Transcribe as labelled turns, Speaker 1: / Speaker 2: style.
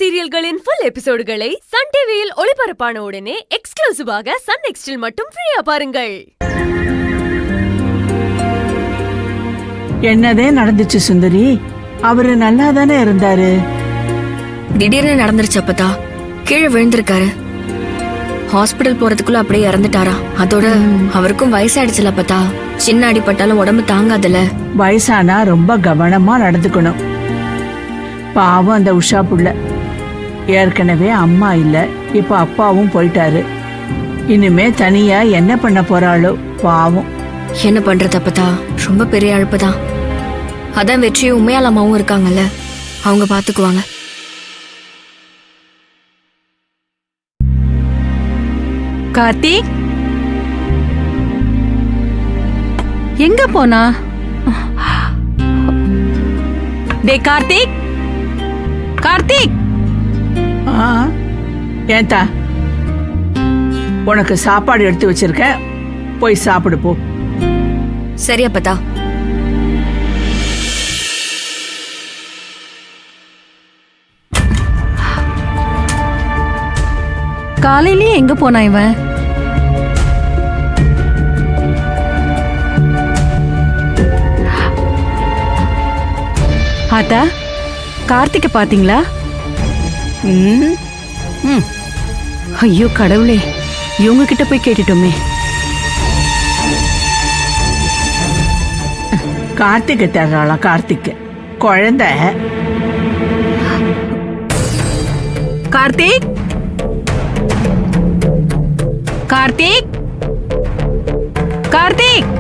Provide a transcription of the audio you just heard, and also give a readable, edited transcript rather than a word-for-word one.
Speaker 1: சீரியல்களின் full எபிசோடுகளை Sun டிவியில் ஒளிபரப்பான உடனே எக்ஸ்க்ளூசிவாக சன் நெக்ஸ்டில் மட்டும் ஃப்ரீயா பாருங்கள்.
Speaker 2: என்னதே நடந்துச்சு சுந்தரி? அவரு நல்லா தானே இருந்தாரு.
Speaker 3: திடீர்னு நடந்துருச்சு அப்பதா. கீழே விழுந்திருக்காரு. ஹாஸ்பிடல் போறதுக்குள்ள அப்படியே இறந்துட்டாரா. அதோட அவருக்கும் வயசாயிடுச்சுல அப்பதா. சின்ன அடிப்பட்டாலும் உடம்பு தாங்காதுல.
Speaker 2: வயசானா ரொம்ப கவனமா நடந்துக்கணும். பாவம் அந்த உஷா புள்ள. ஏற்கனவே அம்மா இல்ல, இப்ப அப்பாவும் போயிட்டாரு. இனிமே தனியா என்ன பண்ண போறாளோ பாவம்.
Speaker 3: என்ன பண்றது அப்பதா? ரொம்ப பெரிய அழுப்புதான். அதான் வெற்றியும் உண்மையாலம்மாவும் இருக்காங்கல்ல, அவங்க பாத்துக்குவாங்க.
Speaker 4: கார்த்திக் எங்க போனா? டே கார்த்திக், கார்த்திக்!
Speaker 2: ஏன்தா, உனக்கு சாப்பாடு எடுத்து வச்சிருக்க, போய் சாப்பிடு போ.
Speaker 3: சரி அப்பதா.
Speaker 4: காலையிலயே எங்க போனா இவன்? ஆத்தா, கார்த்திக்க பாத்தீங்களா? ஐயோ கடவுளே, இவங்க கிட்ட போய் கேட்டுட்டோமே.
Speaker 2: கார்த்திகை தர்றாளாம். கார்த்திக் குழந்தை.
Speaker 4: கார்த்திக், கார்த்திக், கார்த்திக்!